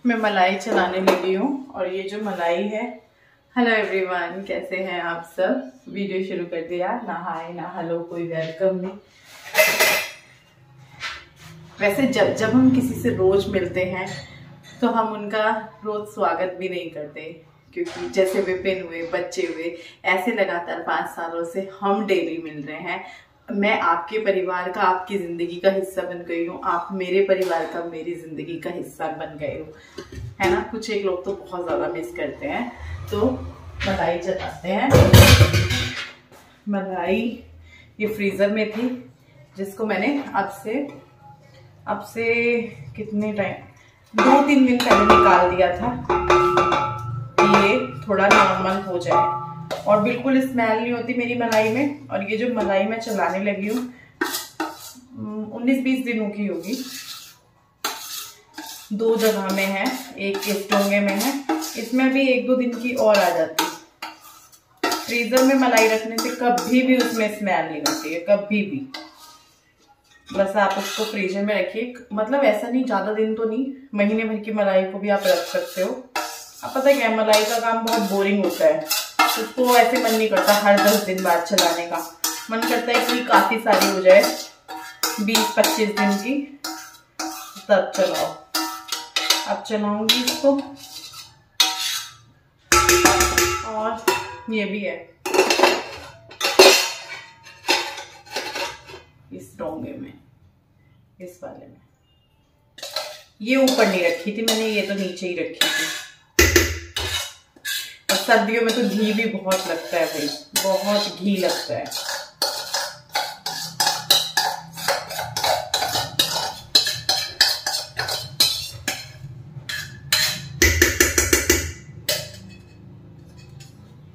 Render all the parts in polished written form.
मैं मलाई चलाने लगी हूँ और ये जो मलाई है। हेलो एवरीवन, कैसे हैं आप सब। वीडियो शुरू कर दिया, ना हाय ना हेलो, कोई वेलकम नहीं। वैसे जब हम किसी से रोज मिलते हैं तो हम उनका रोज स्वागत भी नहीं करते, क्योंकि जैसे विपिन हुए, बच्चे हुए, ऐसे लगातार 5 सालों से हम डेली मिल रहे हैं। मैं आपके परिवार का, आपकी जिंदगी का हिस्सा बन गई हूँ, आप मेरे परिवार का, मेरी जिंदगी का हिस्सा बन गए हो, है ना। कुछ एक लोग तो बहुत ज्यादा मिस करते हैं। तो मलाई चलाते हैं। मलाई ये फ्रीजर में थी, जिसको मैंने अब से कितने टाइम 2-3 दिन पहले निकाल दिया था कि ये थोड़ा नॉर्मल हो जाए, और बिल्कुल स्मेल नहीं होती मेरी मलाई में। और ये जो मलाई मैं चलाने लगी हूँ 19-20 दिनों की होगी। 2 जगह में है, एक इस डोंगे में है, इसमें भी 1-2 दिन की और आ जाती। फ्रीजर में मलाई रखने से कभी भी उसमें स्मेल नहीं होती है, कभी भी। बस आप उसको फ्रीजर में रखिए, मतलब ऐसा नहीं, ज्यादा दिन तो नहीं, महीने भर की मलाई को भी आप रख सकते हो। अब पता क्या है, मलाई का काम बहुत बोरिंग होता है, उसको ऐसे मन नहीं करता हर 10 दिन बाद चलाने का। मन करता है कि काफी सारी हो जाए, 20-25 दिन की, तब चलाओ। अब चलाऊंगी इसको, और ये भी है इस डोंगे में, इस वाले में। ये ऊपर नहीं रखी थी मैंने, ये तो नीचे ही रखी थी। और सर्दियों में तो घी भी बहुत लगता है भाई, बहुत घी लगता है।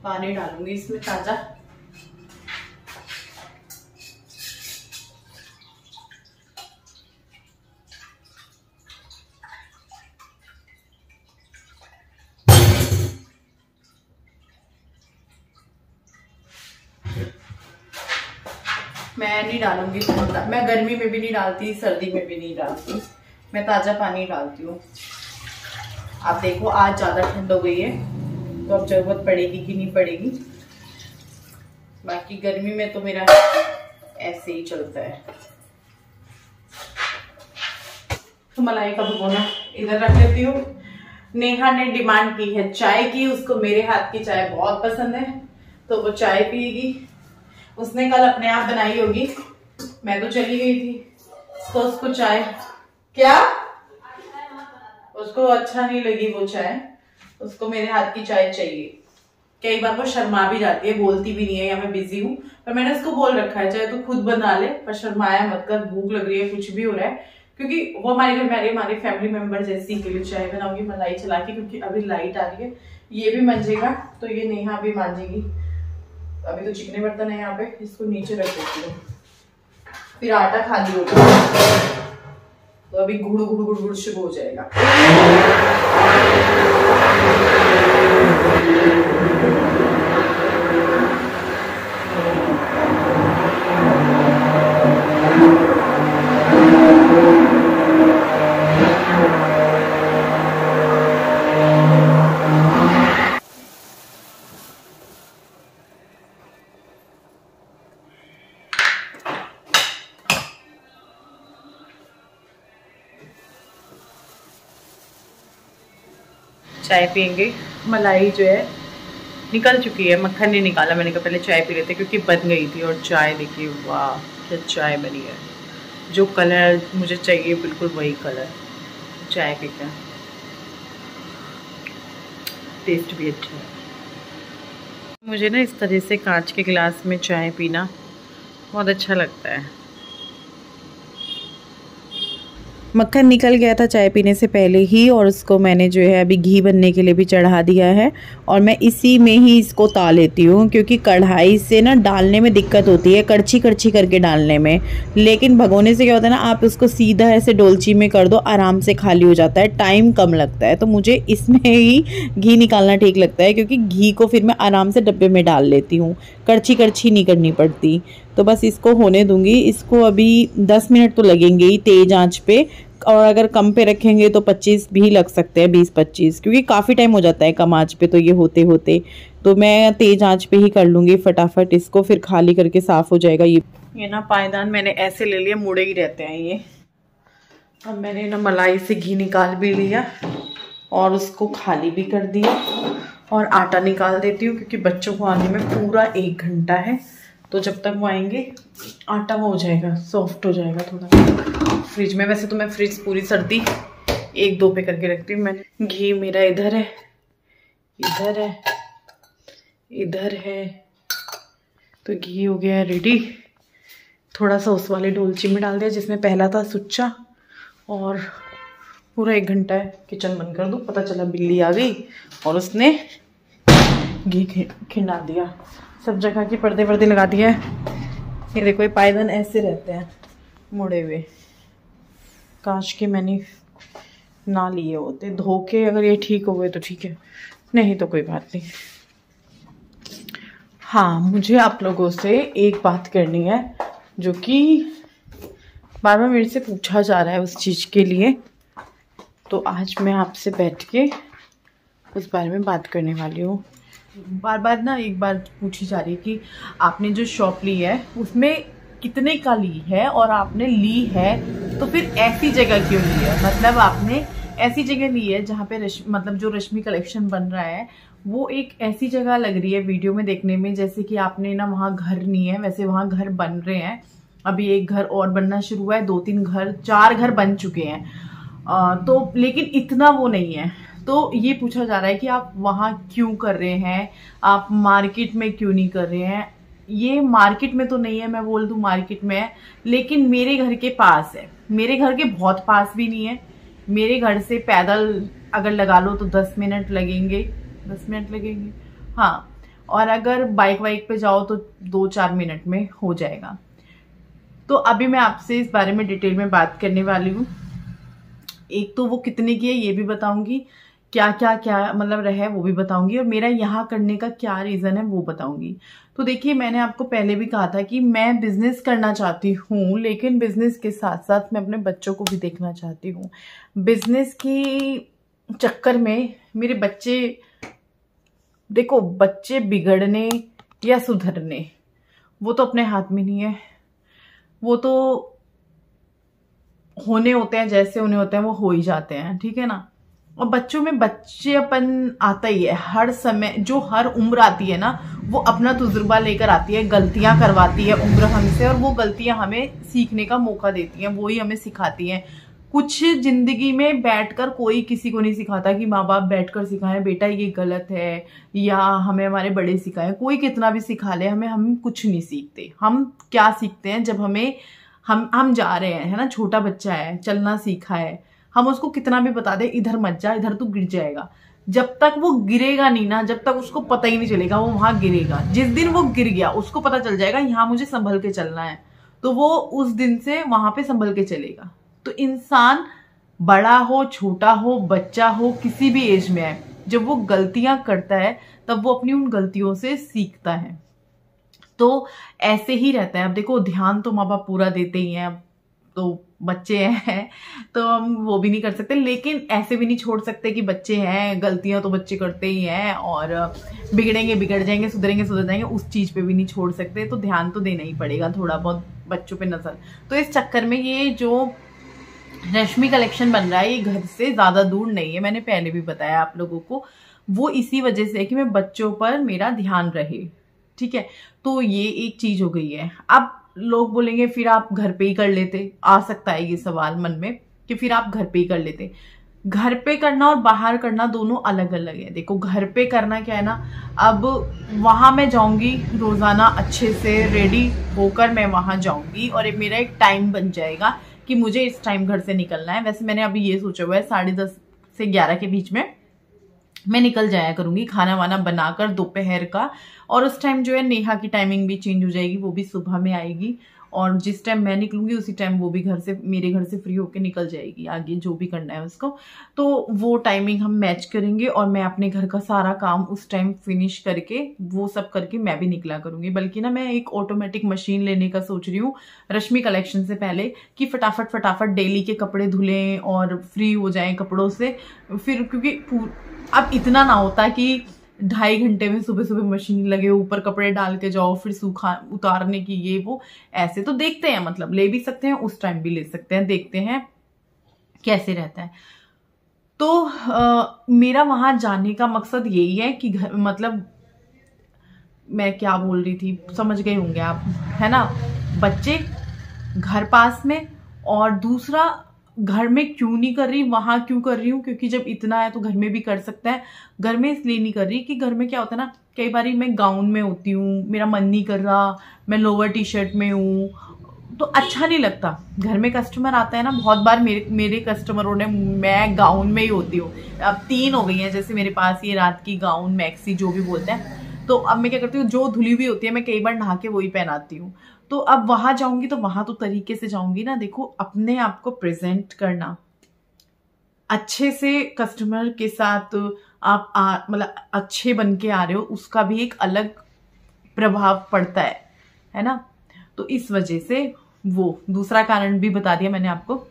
पानी डालूंगी इसमें ताजा। मैं नहीं डालूंगी, मैं गर्मी में भी नहीं डालती, सर्दी में भी नहीं डालती, मैं ताजा पानी डालती हूँ। आप देखो आज ज्यादा ठंड हो गई है, तो अब जरूरत पड़ेगी कि नहीं पड़ेगी। बाकी गर्मी में तो मेरा ऐसे ही चलता है। तो मलाई का भगोना इधर रख लेती हूँ। नेहा ने डिमांड की है चाय की, उसको मेरे हाथ की चाय बहुत पसंद है, तो वो चाय पिएगी। उसने कल अपने आप बनाई होगी, मैं तो चली गई थी, तो उसको चाय क्या, उसको अच्छा नहीं लगी वो चाय, उसको मेरे हाथ की चाय चाहिए। कई बार वो शर्मा भी जाती है, बोलती भी नहीं है या मैं बिजी हूँ, पर मैंने उसको बोल रखा है चाहे तो खुद बना ले, पर शर्माया मत कर, भूख लग रही है, कुछ भी हो रहा है, क्योंकि वो हमारे घर में हमारे फैमिली मेंबर जैसी के लिए चाय बनाऊंगी मलाई चला के, क्योंकि अभी लाइट आ रही है। ये भी मंजेगा तो ये नेहा भी मांजेगी। अभी तो चिकने बर्तन है यहाँ पे, इसको नीचे रख देती हूँ, फिर आटा खाली हो जाएगा, तो अभी गुड़ गुड़ गुड़ गुड़ शुरू हो जाएगा। चाय पियेंगे। मलाई जो है निकल चुकी है, मक्खन नहीं निकाला मैंने कहा पहले चाय पी लेते, क्योंकि बन गई थी। और चाय देखिए, वाह क्या चाय बनी है, जो कलर मुझे चाहिए बिल्कुल वही कलर। चाय पीते हैं, टेस्ट भी अच्छा है। मुझे ना इस तरह से कांच के गिलास में चाय पीना बहुत अच्छा लगता है। मक्खन निकल गया था चाय पीने से पहले ही, और उसको मैंने जो है अभी घी बनने के लिए भी चढ़ा दिया है, और मैं इसी में ही इसको ता लेती हूँ, क्योंकि कढ़ाई से ना डालने में दिक्कत होती है, कड़छी कड़छी करके डालने में। लेकिन भगोने से क्या होता है ना, आप उसको सीधा ऐसे डोलची में कर दो, आराम से खाली हो जाता है, टाइम कम लगता है। तो मुझे इसमें ही घी निकालना ठीक लगता है, क्योंकि घी को फिर मैं आराम से डब्बे में डाल लेती हूँ, कड़छी कड़छी नहीं करनी पड़ती। तो बस इसको होने दूंगी। इसको अभी 10 मिनट तो लगेंगे ही तेज़ आंच पे, और अगर कम पे रखेंगे तो 25 भी लग सकते हैं, 20-25, क्योंकि काफ़ी टाइम हो जाता है कम आंच पे तो ये होते होते। तो मैं तेज़ आंच पे ही कर लूँगी फटाफट इसको, फिर खाली करके साफ़ हो जाएगा। ये ना पायदान मैंने ऐसे ले लिया, मुड़े ही रहते हैं ये। अब मैंने ना मलाई से घी निकाल भी लिया और उसको खाली भी कर दिया, और आटा निकाल देती हूँ क्योंकि बच्चों को आने में पूरा 1 घंटा है। तो जब तक वो आएंगे आटा वो हो जाएगा, सॉफ्ट हो जाएगा थोड़ा। फ्रिज में, वैसे तो मैं फ्रिज पूरी सर्दी 1-2 पे करके रखती हूँ। मैंने घी मेरा इधर है, इधर है, इधर है, तो घी हो गया रेडी। थोड़ा सा उस वाले डोलची में डाल दिया जिसमें पहला था सुच्चा, और पूरा 1 घंटा है। किचन बंद कर दूँ, पता चला बिल्ली आ गई और उसने घी खिंडा दिया। सब जगह के पर्दे लगा दिया है। ये देखो, ये पायदान ऐसे रहते हैं मुड़े हुए, कांच के मैंने ना लिए होते, धो के अगर ये ठीक हो गए तो ठीक है, नहीं तो कोई बात नहीं। हाँ, मुझे आप लोगों से एक बात करनी है जो कि बार बार मेरे से पूछा जा रहा है उस चीज़ के लिए, तो आज मैं आपसे बैठ के उस बारे में बात करने वाली हूँ। बार बार ना एक बार पूछी जा रही है कि आपने जो शॉप ली है उसमें कितने का ली है, और आपने ली है तो फिर ऐसी जगह क्यों ली है। मतलब आपने ऐसी जगह ली है जहाँ पे मतलब जो रश्मि कलेक्शन बन रहा है वो एक ऐसी जगह लग रही है वीडियो में देखने में जैसे कि आपने ना वहाँ घर नहीं है, वैसे वहाँ घर बन रहे हैं। अभी एक घर और बनना शुरू हुआ है, 2-3 घर, 4 घर बन चुके हैं, तो लेकिन इतना वो नहीं है। तो ये पूछा जा रहा है कि आप वहाँ क्यों कर रहे हैं, आप मार्केट में क्यों नहीं कर रहे हैं। ये मार्केट में तो नहीं है, मैं बोल दूं मार्केट में है, लेकिन मेरे घर के पास है। मेरे घर के बहुत पास भी नहीं है, मेरे घर से पैदल अगर लगा लो तो 10 मिनट लगेंगे, 10 मिनट लगेंगे, हाँ, और अगर बाइक वाइक पे जाओ तो 2-4 मिनट में हो जाएगा। तो अभी मैं आपसे इस बारे में डिटेल में बात करने वाली हूँ। एक तो वो कितने की है ये भी बताऊंगी, क्या क्या क्या मतलब रहे वो भी बताऊंगी, और मेरा यहाँ करने का क्या रीज़न है वो बताऊंगी। तो देखिए, मैंने आपको पहले भी कहा था कि मैं बिजनेस करना चाहती हूँ, लेकिन बिजनेस के साथ साथ मैं अपने बच्चों को भी देखना चाहती हूँ। बिजनेस की चक्कर में मेरे बच्चे, देखो, बच्चे बिगड़ने या सुधरने वो तो अपने हाथ में नहीं है, वो तो होने होते हैं, जैसे उन्हें होते हैं वो हो ही जाते हैं, ठीक है ना। और बच्चों में बच्चेपन आता ही है हर समय, जो हर उम्र आती है ना वो अपना तजुर्बा लेकर आती है, गलतियां करवाती है उम्र हमसे, और वो गलतियां हमें सीखने का मौका देती हैं, वो ही हमें सिखाती हैं। कुछ जिंदगी में बैठकर कोई किसी को नहीं सिखाता कि माँ बाप बैठकर सिखाएं बेटा ये गलत है, या हमें हमारे बड़े सिखाएं, कोई कितना भी सिखा ले हमें, हम कुछ नहीं सीखते। हम क्या सीखते हैं जब हमें हम जा रहे हैं, है ना, छोटा बच्चा है, चलना सीखा है, हम उसको कितना भी बता दे इधर मत जा, इधर तू गिर जाएगा, जब तक वो गिरेगा नहीं ना, जब तक उसको पता ही नहीं चलेगा वो वहां गिरेगा। जिस दिन वो गिर गया उसको पता चल जाएगा यहाँ मुझे संभल के चलना है, तो वो उस दिन से वहां पे संभल के चलेगा। तो इंसान बड़ा हो, छोटा हो, बच्चा हो, किसी भी एज में है, जब वो गलतियां करता है तब वो अपनी उन गलतियों से सीखता है। तो ऐसे ही रहता है। अब देखो, ध्यान तो माँ बाप पूरा देते ही हैं, तो बच्चे हैं तो हम वो भी नहीं कर सकते, लेकिन ऐसे भी नहीं छोड़ सकते कि बच्चे हैं, गलतियां तो बच्चे करते ही हैं, और बिगड़ेंगे बिगड़ जाएंगे, सुधरेंगे सुधर जाएंगे, उस चीज पे भी नहीं छोड़ सकते। तो ध्यान तो देना ही पड़ेगा थोड़ा बहुत बच्चों पे नजर। तो इस चक्कर में ये जो रश्मि कलेक्शन बन रहा है ये घर से ज्यादा दूर नहीं है, मैंने पहले भी बताया आप लोगों को। वो इसी वजह से है कि मैं बच्चों पर मेरा ध्यान रहे, ठीक है। तो ये एक चीज हो गई है। अब लोग बोलेंगे फिर आप घर पे ही कर लेते, आ सकता है ये सवाल मन में कि फिर आप घर पे ही कर लेते। घर पे करना और बाहर करना दोनों अलग अलग है। देखो, घर पे करना क्या है ना, अब वहां मैं जाऊंगी रोजाना अच्छे से रेडी होकर मैं वहां जाऊंगी, और मेरा एक टाइम बन जाएगा कि मुझे इस टाइम घर से निकलना है। वैसे मैंने अभी ये सोचा हुआ है 10:30 से 11 के बीच में मैं निकल जाया करूंगी, खाना वाना बनाकर दोपहर का। और उस टाइम जो है नेहा की टाइमिंग भी चेंज हो जाएगी, वो भी सुबह में आएगी, और जिस टाइम मैं निकलूंगी उसी टाइम वो भी मेरे घर से फ्री होके निकल जाएगी, आगे जो भी करना है उसको। तो वो टाइमिंग हम मैच करेंगे और मैं अपने घर का सारा काम उस टाइम फिनिश करके वो सब करके मैं भी निकला करूंगी। बल्कि ना मैं एक ऑटोमेटिक मशीन लेने का सोच रही हूँ रश्मि कलेक्शन से पहले, कि फटाफट फटाफट डेली के कपड़े धुलें और फ्री हो जाएं कपड़ों से। फिर क्योंकि अब इतना ना होता कि 2.5 घंटे में सुबह सुबह मशीन लगे, ऊपर कपड़े डाल के जाओ, फिर सूखा उतारने की ये वो, ऐसे तो देखते हैं, मतलब ले भी सकते हैं, उस टाइम भी ले सकते हैं, देखते हैं कैसे रहता है। तो मेरा वहां जाने का मकसद यही है कि घर, मतलब मैं क्या बोल रही थी समझ गए होंगे आप, है ना। बच्चे घर पास में, और दूसरा घर में क्यों नहीं कर रही, वहां क्यों कर रही हूँ, क्योंकि जब इतना है तो घर में भी कर सकता है। घर में इसलिए नहीं कर रही कि घर में क्या होता है ना, कई बार मैं गाउन में होती हूँ, मेरा मन नहीं कर रहा, मैं लोअर टी शर्ट में हूँ, तो अच्छा नहीं लगता। घर में कस्टमर आता है ना, बहुत बार मेरे कस्टमरों ने, मैं गाउन में ही होती हूँ, अब 3 हो गई हैं जैसे मेरे पास, ये रात की गाउन मैक्सी जो भी बोलते हैं। तो अब मैं क्या करती हूँ, जो धुली हुई होती है मैं कई बार नहा के वही पहनाती हूँ। तो अब वहां जाऊंगी तो वहां तो तरीके से जाऊंगी ना। देखो, अपने आप को प्रेजेंट करना अच्छे से, कस्टमर के साथ आप मतलब अच्छे बन के आ रहे हो, उसका भी एक अलग प्रभाव पड़ता है ना। तो इस वजह से वो दूसरा कारण भी बता दिया मैंने आपको।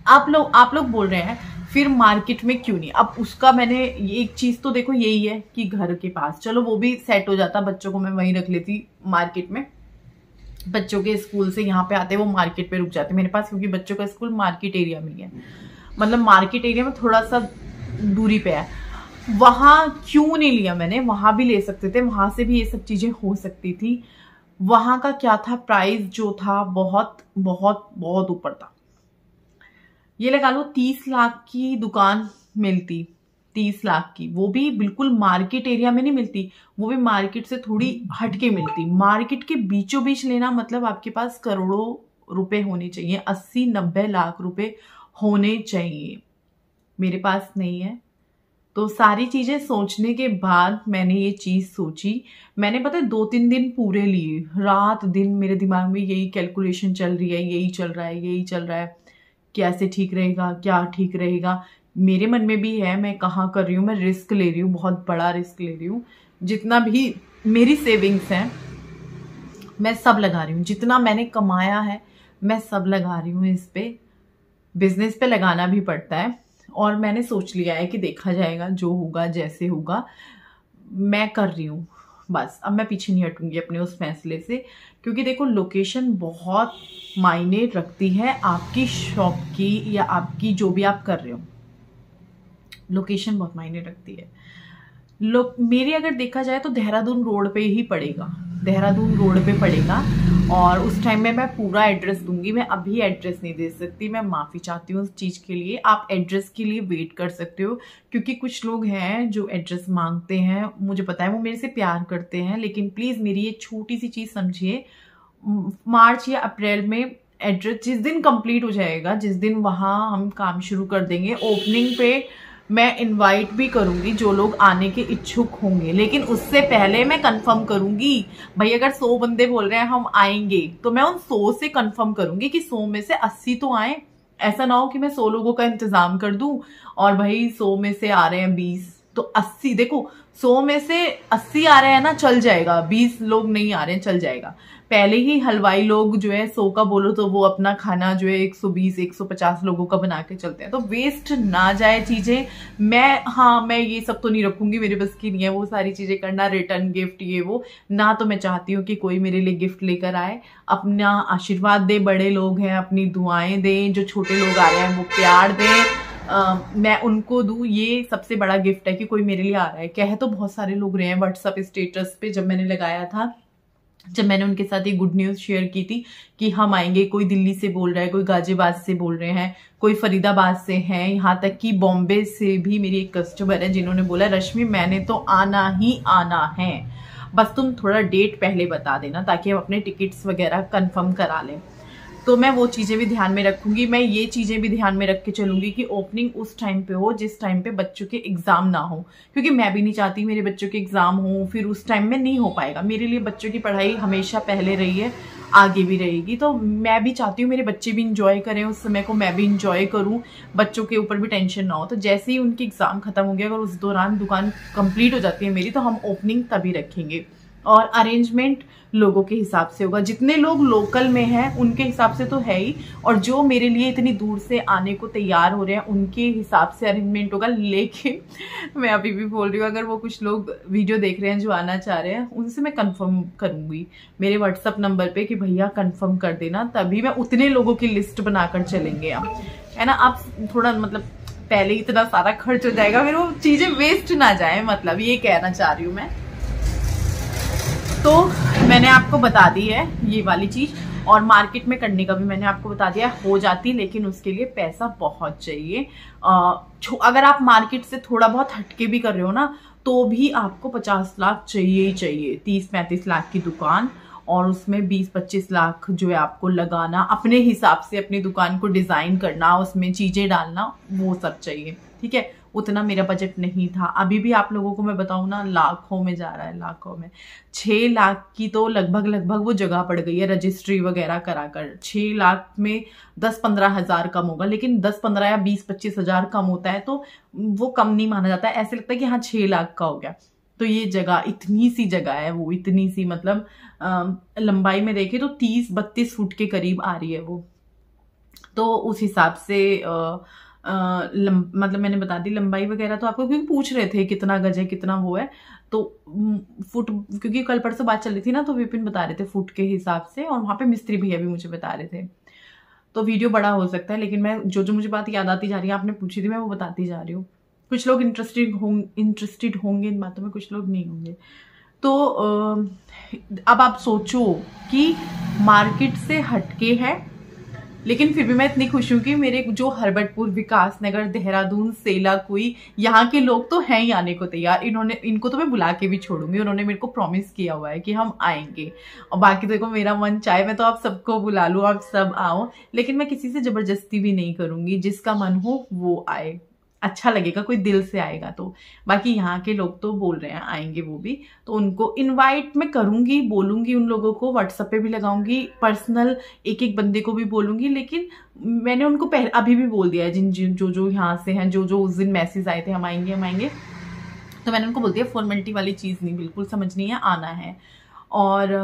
आप लोग बोल रहे हैं फिर मार्केट में क्यों नहीं, अब उसका मैंने एक चीज तो देखो यही है कि घर के पास, चलो वो भी सेट हो जाता, बच्चों को मैं वहीं रख लेती मार्केट में। बच्चों के स्कूल से यहाँ पे आते वो मार्केट पे रुक जाते मेरे पास, क्योंकि बच्चों का स्कूल मार्केट एरिया में ही है, मतलब मार्केट एरिया में थोड़ा सा दूरी पे है। वहां क्यों नहीं लिया मैंने, वहां भी ले सकते थे, वहां से भी ये सब चीजें हो सकती थी। वहां का क्या था, प्राइस जो था बहुत बहुत बहुत ऊपर था। ये लगा लो 30 लाख की दुकान मिलती, 30 लाख की, वो भी बिल्कुल मार्केट एरिया में नहीं मिलती, वो भी मार्केट से थोड़ी हटके मिलती। मार्केट के बीचों बीच लेना मतलब आपके पास करोड़ों रुपए होने चाहिए, 80-90 लाख रुपए होने चाहिए। मेरे पास नहीं है। तो सारी चीजें सोचने के बाद मैंने ये चीज सोची। मैंने पता है 2-3 दिन पूरे लिए, रात दिन मेरे दिमाग में यही कैलकुलेशन चल रही है, यही चल रहा है, यही चल रहा है, कैसे ठीक रहेगा, क्या ठीक रहेगा। मेरे मन में भी है मैं कहाँ कर रही हूँ, मैं रिस्क ले रही हूँ, बहुत बड़ा रिस्क ले रही हूँ। जितना भी मेरी सेविंग्स हैं मैं सब लगा रही हूँ, जितना मैंने कमाया है मैं सब लगा रही हूँ इस पे। बिजनेस पे लगाना भी पड़ता है, और मैंने सोच लिया है कि देखा जाएगा, जो होगा जैसे होगा। मैं कर रही हूँ बस, अब मैं पीछे नहीं हटूंगी अपने उस फैसले से, क्योंकि देखो लोकेशन बहुत मायने रखती है आपकी शॉप की, या आपकी जो भी आप कर रहे हो, लोकेशन बहुत मायने रखती है। मेरी अगर देखा जाए तो देहरादून रोड पे ही पड़ेगा, देहरादून रोड पे पड़ेगा, और उस टाइम में मैं पूरा एड्रेस दूंगी। मैं अभी एड्रेस नहीं दे सकती, मैं माफ़ी चाहती हूँ उस चीज़ के लिए। आप एड्रेस के लिए वेट कर सकते हो, क्योंकि कुछ लोग हैं जो एड्रेस मांगते हैं, मुझे पता है वो मेरे से प्यार करते हैं, लेकिन प्लीज़ मेरी ये छोटी सी चीज़ समझिए। मार्च या अप्रैल में एड्रेस जिस दिन कंप्लीट हो जाएगा, जिस दिन वहाँ हम काम शुरू कर देंगे, ओपनिंग पे मैं इनवाइट भी करूंगी जो लोग आने के इच्छुक होंगे, लेकिन उससे पहले मैं कंफर्म करूंगी। भाई अगर 100 बंदे बोल रहे हैं हम आएंगे, तो मैं उन 100 से कंफर्म करूंगी कि 100 में से 80 तो आए। ऐसा ना हो कि मैं 100 लोगों का इंतजाम कर दूं और भाई 100 में से आ रहे हैं 20, तो 80, देखो 100 में से 80 आ रहे हैं ना, चल जाएगा, 20 लोग नहीं आ रहे हैं, चल जाएगा। पहले ही हलवाई लोग जो है 100 का बोलो तो वो अपना खाना जो है 120-150 लोगों का बना के चलते हैं, तो वेस्ट ना जाए चीजें। मैं ये सब तो नहीं रखूंगी, मेरे बस की नहीं है वो सारी चीजें करना, रिटर्न गिफ्ट ये वो ना। तो मैं चाहती हूँ कि कोई मेरे लिए गिफ्ट लेकर आए, अपना आशीर्वाद दे, बड़े लोग हैं अपनी दुआएं दें, जो छोटे लोग आ रहे हैं वो प्यार दें, मैं उनको दूं। ये सबसे बड़ा गिफ्ट है कि कोई मेरे लिए आ रहा है। कह तो बहुत सारे लोग रहे हैं व्हाट्सएप स्टेटस पे, जब मैंने लगाया था, जब मैंने उनके साथ एक गुड न्यूज शेयर की थी कि हम आएंगे, कोई दिल्ली से बोल रहा है, कोई गाजियाबाद से बोल रहे हैं, कोई फरीदाबाद से हैं, यहाँ तक कि बॉम्बे से भी मेरी एक कस्टमर है जिन्होंने बोला रश्मि मैंने तो आना ही आना है, बस तुम थोड़ा डेट पहले बता देना ताकि हम अपने टिकट्स वगैरह कंफर्म करा लें। तो मैं वो चीज़ें भी ध्यान में रखूंगी। मैं ये चीज़ें भी ध्यान में रख के चलूंगी कि ओपनिंग उस टाइम पे हो जिस टाइम पे बच्चों के एग्जाम ना हो, क्योंकि मैं भी नहीं चाहती मेरे बच्चों के एग्जाम हो फिर उस टाइम में नहीं हो पाएगा। मेरे लिए बच्चों की पढ़ाई हमेशा पहले रही है, आगे भी रहेगी। तो मैं भी चाहती हूँ मेरे बच्चे भी इंजॉय करें उस समय को, मैं भी इंजॉय करूँ, बच्चों के ऊपर भी टेंशन ना हो। तो जैसे ही उनकी एग्ज़ाम ख़त्म हो गया, अगर उस दौरान दुकान कंप्लीट हो जाती है मेरी, तो हम ओपनिंग तभी रखेंगे। और अरेंजमेंट लोगों के हिसाब से होगा, जितने लोग लोकल में हैं उनके हिसाब से तो है ही, और जो मेरे लिए इतनी दूर से आने को तैयार हो रहे हैं उनके हिसाब से अरेंजमेंट होगा। लेकिन मैं अभी भी बोल रही हूँ, अगर वो कुछ लोग वीडियो देख रहे हैं जो आना चाह रहे हैं, उनसे मैं कंफर्म करूंगी मेरे व्हाट्सअप नंबर पे कि भैया कंफर्म कर देना, तभी मैं उतने लोगों की लिस्ट बनाकर चलेंगे हम, है ना। आप थोड़ा मतलब पहले इतना सारा खर्च हो जाएगा, फिर वो चीजें वेस्ट ना जाए, मतलब ये कहना चाह रही हूँ मैं। तो मैंने आपको बता दी है ये वाली चीज, और मार्केट में करने का भी मैंने आपको बता दिया, हो जाती, लेकिन उसके लिए पैसा बहुत चाहिए। अगर आप मार्केट से थोड़ा बहुत हटके भी कर रहे हो ना, तो भी आपको 50 लाख चाहिए ही चाहिए। 30-35 लाख की दुकान, और उसमें 20-25 लाख जो है आपको लगाना, अपने हिसाब से अपनी दुकान को डिजाइन करना, उसमें चीजें डालना, वो सब चाहिए, ठीक है। उतना मेरा बजट नहीं था। अभी भी आप लोगों को मैं बताऊं ना, लाखों में जा रहा है, लाखों में। 6 लाख की तो लगभग वो जगह पड़ गई है रजिस्ट्री वगैरह कराकर। 6 लाख में 10-15 हजार कम होगा, लेकिन 10-15 या 20-25 हजार कम होता है तो वो कम नहीं माना जाता है। ऐसे लगता है कि हाँ 6 लाख का हो गया। तो ये जगह, इतनी सी जगह है वो, इतनी सी, मतलब लंबाई में देखे तो 30-32 फुट के करीब आ रही है वो। तो उस हिसाब से मतलब मैंने बता दी लंबाई वगैरह तो आपको, क्योंकि पूछ रहे थे कितना गज है, कितना वो है, तो फुट, क्योंकि कल परसों बात चल रही थी ना, तो विपिन बता रहे थे फुट के हिसाब से, और वहां पे मिस्त्री भैया भी मुझे बता रहे थे। तो वीडियो बड़ा हो सकता है, लेकिन मैं जो मुझे बात याद आती जा रही है, आपने पूछी थी, मैं वो बताती जा रही हूँ। कुछ लोग इंटरेस्टेड होंगे इन बातों में, कुछ लोग नहीं होंगे। तो अब आप सोचो कि मार्केट से हटके है, लेकिन फिर भी मैं इतनी खुश हूँ कि मेरे जो हरबटपुर, विकास नगर, देहरादून, सेला, कोई यहाँ के लोग तो हैं ही आने को तैयार। इनको तो मैं बुला के भी छोड़ूंगी, उन्होंने मेरे को प्रॉमिस किया हुआ है कि हम आएंगे। और बाकी देखो मेरा मन चाहे मैं तो आप सबको बुला लूँ, आप सब आओ, लेकिन मैं किसी से जबरदस्ती भी नहीं करूंगी। जिसका मन हो वो आए, अच्छा लगेगा, कोई दिल से आएगा तो। बाकी यहाँ के लोग तो बोल रहे हैं आएंगे वो भी, तो उनको इनवाइट मैं करूंगी, बोलूंगी उन लोगों को, व्हाट्सएप पे भी लगाऊंगी, पर्सनल एक बंदे को भी बोलूंगी। लेकिन मैंने उनको पहले अभी भी बोल दिया है, जो यहाँ से हैं, जो उस दिन मैसेज आए थे हम आएंगे, तो मैंने उनको बोल दिया फॉर्मेलिटी वाली चीज नहीं, बिल्कुल समझनी है, आना है। और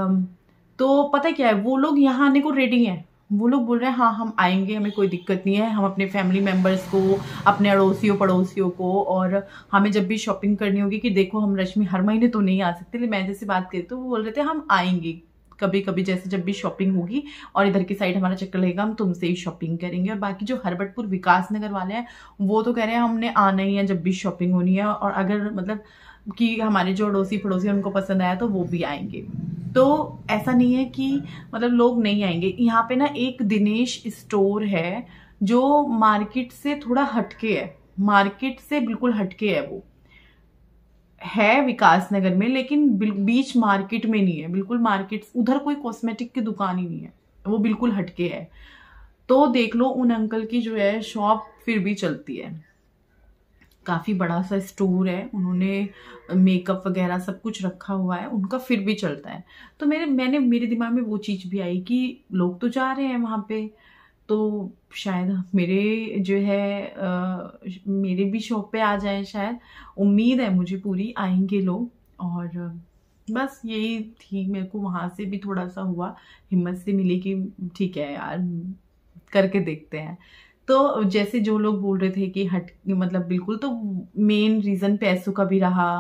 तो पता क्या है, वो लोग यहाँ आने को रेडी हैं, वो लोग बोल रहे हैं हाँ हम आएंगे, हमें कोई दिक्कत नहीं है, हम अपने फैमिली मेंबर्स को, अपने अड़ोसियों पड़ोसियों को, और हमें जब भी शॉपिंग करनी होगी, कि देखो हम रश्मि हर महीने तो नहीं आ सकते, मैं जैसे बात करी तो वो बोल रहे थे हम आएंगे कभी कभी, जैसे जब भी शॉपिंग होगी और इधर की साइड हमारा चक्कर लगेगा, हम तुमसे ही शॉपिंग करेंगे। और बाकी जो हरबटपुर विकास नगर वाले हैं वो तो कह रहे हैं हमने आना ही है जब भी शॉपिंग होनी है, और अगर मतलब कि हमारे जो अड़ोसी पड़ोसी उनको पसंद आया तो वो भी आएंगे। तो ऐसा नहीं है कि मतलब लोग नहीं आएंगे। यहाँ पे ना एक दिनेश स्टोर है जो मार्केट से थोड़ा हटके है, मार्केट से बिल्कुल हटके है, वो है विकास नगर में, लेकिन बीच मार्केट में नहीं है, बिल्कुल मार्केट उधर कोई कॉस्मेटिक की दुकान ही नहीं है, वो बिल्कुल हटके है। तो देख लो उन अंकल की जो है शॉप फिर भी चलती है, काफी बड़ा सा स्टोर है, उन्होंने मेकअप वगैरह सब कुछ रखा हुआ है, उनका फिर भी चलता है। तो मेरे दिमाग में वो चीज भी आई कि लोग तो जा रहे हैं वहां पे, तो शायद मेरे जो है मेरे भी शॉप पे आ जाए, शायद उम्मीद है मुझे पूरी, आएंगे लोग। और बस यही थी, मेरे को वहां से भी थोड़ा सा हुआ, हिम्मत से मिली कि ठीक है यार करके देखते हैं। तो जैसे जो लोग बोल रहे थे कि हट मतलब बिल्कुल, तो मेन रीजन पैसों का भी रहा,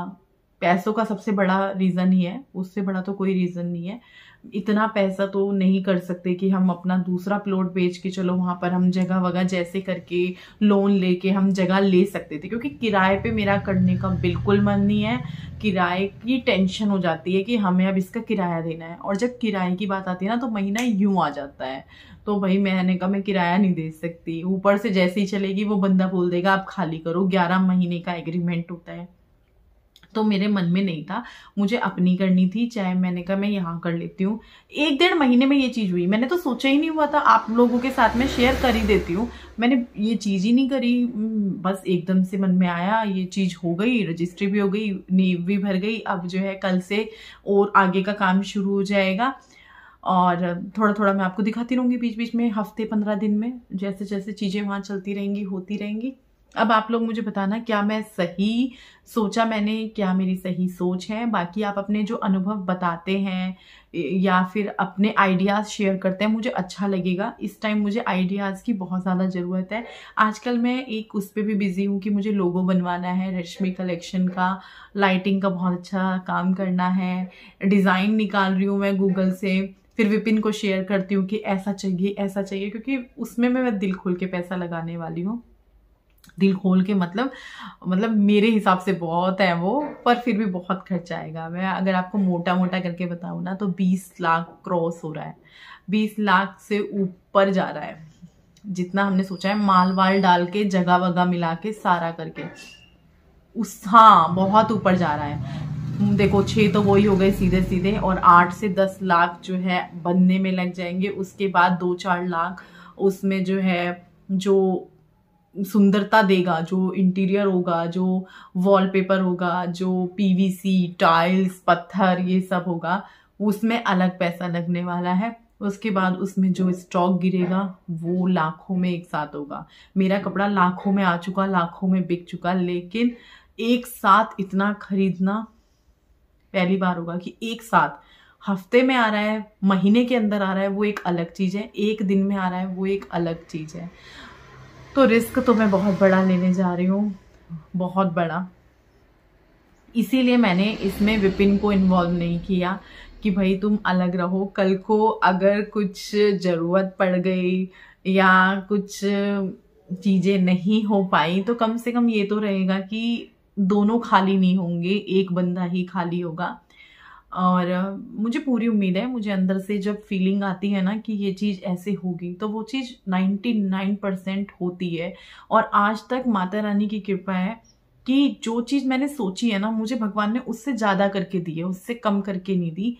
पैसों का सबसे बड़ा रीजन ही है, उससे बड़ा तो कोई रीजन नहीं है। इतना पैसा तो नहीं कर सकते कि हम अपना दूसरा प्लॉट बेच के चलो वहां पर हम जगह वगैरह जैसे करके लोन लेके हम जगह ले सकते थे, क्योंकि किराए पे मेरा करने का बिल्कुल मन नहीं है। किराए की टेंशन हो जाती है कि हमें अब इसका किराया देना है, और जब किराए की बात आती है ना तो महीना यूं आ जाता है। तो भाई मैंने कहा मैं किराया नहीं दे सकती, ऊपर से जैसे ही चलेगी वो बंदा बोल देगा आप खाली करो, 11 महीने का एग्रीमेंट होता है। तो मेरे मन में नहीं था, मुझे अपनी करनी थी, चाहे मैंने कहा मैं यहाँ कर लेती हूँ। 1-1.5 महीने में ये चीज हुई, मैंने तो सोचा ही नहीं हुआ था, आप लोगों के साथ में शेयर कर ही देती हूँ, मैंने ये चीज ही नहीं करी, बस एकदम से मन में आया, ये चीज हो गई, रजिस्ट्री भी हो गई, नींव भी भर गई, अब जो है कल से और आगे का काम शुरू हो जाएगा। और थोड़ा थोड़ा मैं आपको दिखाती रहूँगी बीच बीच में, हफ्ते 15 दिन में, जैसे जैसे चीज़ें वहाँ चलती रहेंगी, होती रहेंगी। अब आप लोग मुझे बताना क्या मैं सही सोचा मैंने, क्या मेरी सही सोच है। बाकी आप अपने जो अनुभव बताते हैं या फिर अपने आइडियाज़ शेयर करते हैं, मुझे अच्छा लगेगा। इस टाइम मुझे आइडियाज़ की बहुत ज़्यादा ज़रूरत है। आजकल मैं एक उस पर भी बिजी हूँ कि मुझे लोगो बनवाना है रश्मि कलेक्शन का, लाइटिंग का बहुत अच्छा काम करना है, डिज़ाइन निकाल रही हूँ मैं गूगल से, फिर विपिन को शेयर करती हूँ कि ऐसा चाहिए ऐसा चाहिए, क्योंकि उसमें मैं दिल खोल के पैसा लगाने वाली हूँ। दिल खोल के मतलब मेरे हिसाब से बहुत है वो, पर फिर भी बहुत खर्चा आएगा। मैं अगर आपको मोटा मोटा करके बताऊँ ना तो 20 लाख क्रॉस हो रहा है, 20 लाख से ऊपर जा रहा है जितना हमने सोचा है, माल वाल डाल के जगह वगह मिला के सारा करके हाँ बहुत ऊपर जा रहा है। देखो 6 तो वही हो गए सीधे सीधे, और 8 से 10 लाख जो है बनने में लग जाएंगे। उसके बाद 2-4 लाख उसमें जो है, जो सुंदरता देगा, जो इंटीरियर होगा, जो वॉलपेपर होगा, जो पीवीसी टाइल्स पत्थर ये सब होगा, उसमें अलग पैसा लगने वाला है। उसके बाद उसमें जो स्टॉक गिरेगा वो लाखों में एक साथ होगा। मेरा कपड़ा लाखों में आ चुका, लाखों में बिक चुका, लेकिन एक साथ इतना खरीदना पहली बार होगा कि एक साथ हफ्ते में आ रहा है, महीने के अंदर आ रहा है, वो एक अलग चीज है, एक दिन में आ रहा है वो एक अलग चीज है। तो रिस्क तो मैं बहुत बड़ा लेने जा रही हूँ, बहुत बड़ा। इसीलिए मैंने इसमें विपिन को इन्वॉल्व नहीं किया कि भाई तुम अलग रहो, कल को अगर कुछ जरूरत पड़ गई या कुछ चीजें नहीं हो पाई तो कम से कम ये तो रहेगा कि दोनों खाली नहीं होंगे, एक बंदा ही खाली होगा। और मुझे पूरी उम्मीद है, मुझे अंदर से जब फीलिंग आती है ना कि ये चीज़ ऐसे होगी तो वो चीज़ 99% होती है। और आज तक माता रानी की कृपा है कि जो चीज़ मैंने सोची है ना, मुझे भगवान ने उससे ज़्यादा करके दी है, उससे कम करके नहीं दी।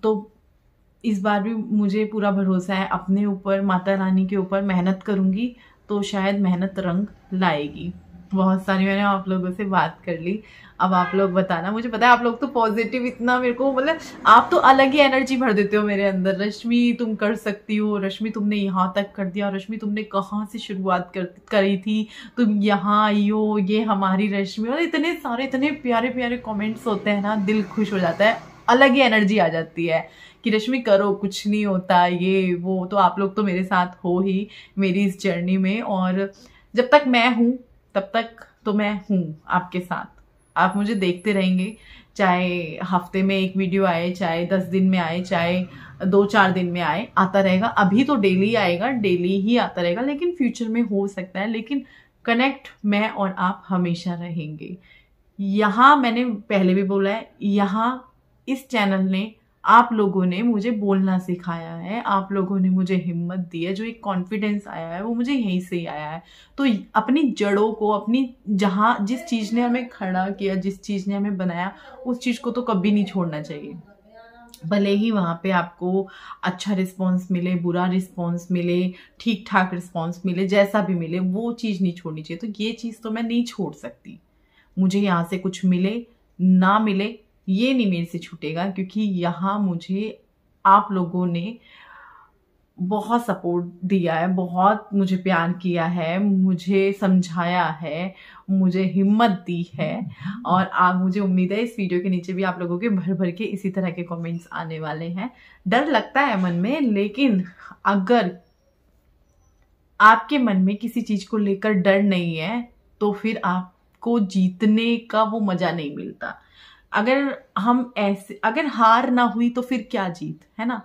तो इस बार भी मुझे पूरा भरोसा है अपने ऊपर, माता रानी के ऊपर। मेहनत करूंगी तो शायद मेहनत रंग लाएगी। बहुत सारी मैंने आप लोगों से बात कर ली, अब आप लोग बताना। मुझे पता है आप लोग तो पॉजिटिव इतना मेरे को, मतलब आप तो अलग ही एनर्जी भर देते हो मेरे अंदर। रश्मि तुम कर सकती हो, रश्मि तुमने यहाँ तक कर दिया, रश्मि तुमने कहाँ से शुरुआत करी थी, तुम यहाँ आई हो, ये हमारी रश्मि। और इतने सारे इतने प्यारे प्यारे कमेंट्स होते हैं ना, दिल खुश हो जाता है, अलग ही एनर्जी आ जाती है कि रश्मि करो, कुछ नहीं होता ये वो। तो आप लोग तो मेरे साथ हो ही मेरी इस जर्नी में, और जब तक मैं हूँ तब तक तो मैं हूँ आपके साथ। आप मुझे देखते रहेंगे, चाहे हफ्ते में एक वीडियो आए, चाहे 10 दिन में आए, चाहे 2-4 दिन में आए, आता रहेगा। अभी तो डेली आएगा, डेली ही आता रहेगा, लेकिन फ्यूचर में हो सकता है। लेकिन कनेक्ट मैं और आप हमेशा रहेंगे। यहाँ मैंने पहले भी बोला है, यहाँ इस चैनल ने, आप लोगों ने मुझे बोलना सिखाया है, आप लोगों ने मुझे हिम्मत दी है, जो एक कॉन्फिडेंस आया है वो मुझे यहीं से ही आया है। तो अपनी जड़ों को, अपनी जहाँ जिस चीज़ ने हमें खड़ा किया, जिस चीज़ ने हमें बनाया, उस चीज़ को तो कभी नहीं छोड़ना चाहिए। भले ही वहाँ पे आपको अच्छा रिस्पॉन्स मिले, बुरा रिस्पॉन्स मिले, ठीक ठाक रिस्पॉन्स मिले, जैसा भी मिले, वो चीज़ नहीं छोड़नी चाहिए। तो ये चीज़ तो मैं नहीं छोड़ सकती। मुझे यहाँ से कुछ मिले ना मिले, ये नहीं मेरे से छूटेगा, क्योंकि यहाँ मुझे आप लोगों ने बहुत सपोर्ट दिया है, बहुत मुझे प्यार किया है, मुझे समझाया है, मुझे हिम्मत दी है। और आप, मुझे उम्मीद है इस वीडियो के नीचे भी आप लोगों के भर भर के इसी तरह के कमेंट्स आने वाले हैं। डर लगता है मन में, लेकिन अगर आपके मन में किसी चीज को लेकर डर नहीं है तो फिर आपको जीतने का वो मजा नहीं मिलता। अगर हार ना हुई तो फिर क्या जीत है ना।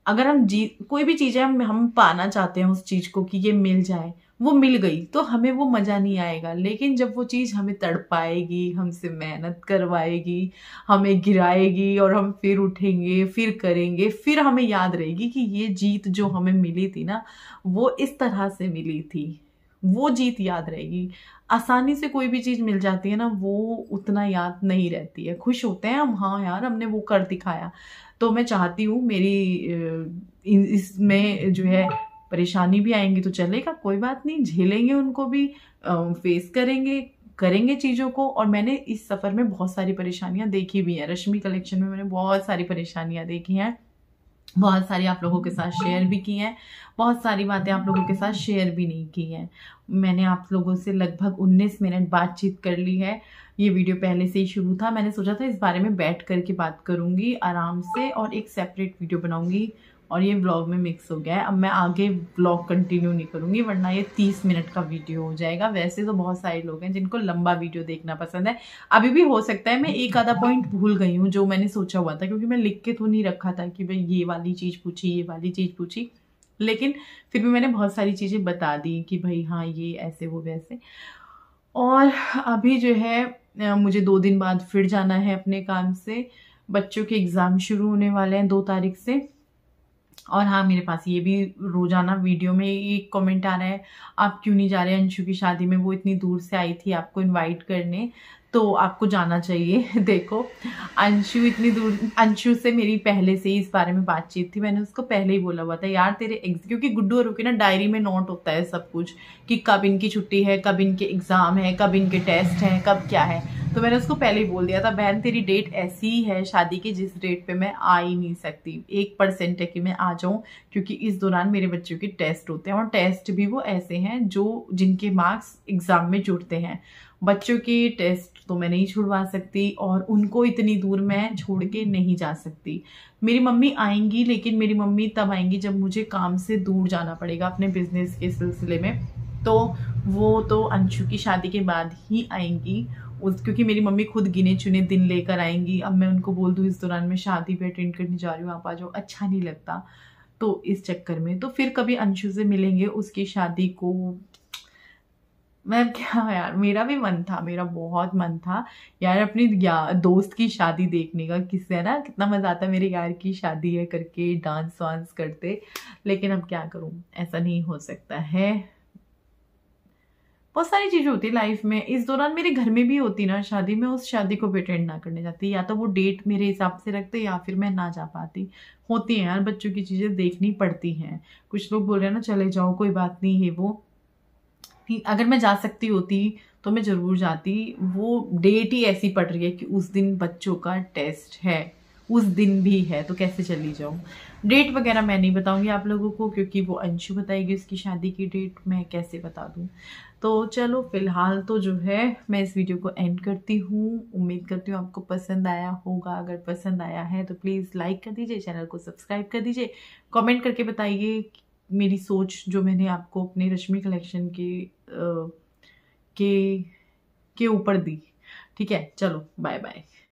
अगर हम कोई भी चीज है, हम पाना चाहते हैं उस चीज को कि ये मिल जाए, वो मिल गई तो हमें वो मजा नहीं आएगा। लेकिन जब वो चीज हमें तड़पाएगी, हमसे मेहनत करवाएगी, हमें गिराएगी, और हम फिर उठेंगे, फिर करेंगे, फिर हमें याद रहेगी कि ये जीत जो हमें मिली थी ना, वो इस तरह से मिली थी, वो जीत याद रहेगी। आसानी से कोई भी चीज मिल जाती है ना, वो उतना याद नहीं रहती है। खुश होते हैं हम, हाँ यार हमने वो कर दिखाया। तो मैं चाहती हूँ मेरी इसमें जो है परेशानी भी आएंगी तो चलेगा, कोई बात नहीं, झेलेंगे उनको भी, फेस करेंगे चीज़ों को। और मैंने इस सफ़र में बहुत सारी परेशानियां देखी भी हैं, रश्मि कलेक्शन में मैंने बहुत सारी परेशानियां देखी हैं। बहुत सारी आप लोगों के साथ शेयर भी की हैं, बहुत सारी बातें आप लोगों के साथ शेयर भी नहीं की हैं। मैंने आप लोगों से लगभग 19 मिनट बातचीत कर ली है। ये वीडियो पहले से ही शुरू था, मैंने सोचा था इस बारे में बैठ करके बात करूंगी आराम से और एक सेपरेट वीडियो बनाऊंगी, और ये व्लॉग में मिक्स हो गया है। अब मैं आगे व्लॉग कंटिन्यू नहीं करूंगी वरना ये 30 मिनट का वीडियो हो जाएगा। वैसे तो बहुत सारे लोग हैं जिनको लंबा वीडियो देखना पसंद है। अभी भी हो सकता है मैं एक आधा पॉइंट भूल गई हूँ जो मैंने सोचा हुआ था, क्योंकि मैं लिख के तो नहीं रखा था कि भाई ये वाली चीज़ पूछी, ये वाली चीज़ पूछी, लेकिन फिर भी मैंने बहुत सारी चीज़ें बता दी कि भाई हाँ ये ऐसे वो वैसे। और अभी जो है मुझे 2 दिन बाद फिर जाना है अपने काम से। बच्चों के एग्ज़ाम शुरू होने वाले हैं 2 तारीख से। और हाँ, मेरे पास ये भी रोजाना वीडियो में एक कमेंट आ रहा है, आप क्यों नहीं जा रहे अंशु की शादी में, वो इतनी दूर से आई थी आपको इनवाइट करने, तो आपको जाना चाहिए। देखो अंशु इतनी दूर, अंशु से मेरी पहले से ही इस बारे में बातचीत थी, मैंने उसको पहले ही बोला हुआ था यार तेरे क्योंकि गुड्डू और की ना डायरी में नोट होता है सब कुछ कि कब इनकी छुट्टी है, कब इनके एग्जाम है, कब इनके टेस्ट हैं, कब क्या है। तो मैंने उसको पहले ही बोल दिया था बहन तेरी डेट ऐसी ही है शादी की जिस डेट पे मैं आ ही नहीं सकती, 1% है कि मैं आ जाऊं, क्योंकि इस दौरान मेरे बच्चों के टेस्ट होते हैं और टेस्ट भी वो ऐसे हैं जो जिनके मार्क्स एग्जाम में जुड़ते हैं। बच्चों के टेस्ट तो मैं नहीं छुड़वा सकती और उनको इतनी दूर मैं छोड़ के नहीं जा सकती। मेरी मम्मी आएंगी, लेकिन मेरी मम्मी तब आएंगी जब मुझे काम से दूर जाना पड़ेगा अपने बिजनेस के सिलसिले में, तो वो तो अंशु की शादी के बाद ही आएंगी। क्योंकि मेरी मम्मी खुद गिने चुने दिन लेकर आएंगी। अब मैं उनको बोल दूँ इस दौरान मैं शादी पे अटेंड करने जा रही हूँ, आप आ जाओ, अच्छा नहीं लगता। तो इस चक्कर में तो फिर कभी अंशु से मिलेंगे, उसकी शादी को मैं क्या यार, मेरा भी मन था, मेरा बहुत मन था यार अपनी दोस्त की शादी देखने का। किससे ना कितना मजा आता मेरे यार की शादी है करके डांस वांस करते, लेकिन अब क्या करूं, ऐसा नहीं हो सकता है। बहुत सारी चीजें होती है लाइफ में। इस दौरान मेरे घर में भी होती ना शादी, मैं उस शादी को भी अटेंड ना करने जाती, या तो वो डेट मेरे हिसाब से रखते या फिर मैं ना जा पाती। होती है यार, बच्चों की चीजें देखनी पड़ती हैं। कुछ लोग बोल रहे हैं ना चले जाओ कोई बात नहीं है वो, अगर मैं जा सकती होती तो मैं जरूर जाती। वो डेट ही ऐसी पड़ रही है कि उस दिन बच्चों का टेस्ट है, उस दिन भी है, तो कैसे चली जाऊं। डेट वगैरह मैं नहीं बताऊंगी आप लोगों को, क्योंकि वो अंशु बताएगी उसकी शादी की डेट, मैं कैसे बता दूं। तो चलो फिलहाल तो जो है मैं इस वीडियो को एंड करती हूँ। उम्मीद करती हूँ आपको पसंद आया होगा। अगर पसंद आया है तो प्लीज़ लाइक कर दीजिए, चैनल को सब्सक्राइब कर दीजिए, कमेंट करके बताइए मेरी सोच जो मैंने आपको अपने रश्मि कलेक्शन के ऊपर दी। ठीक है, चलो बाय बाय।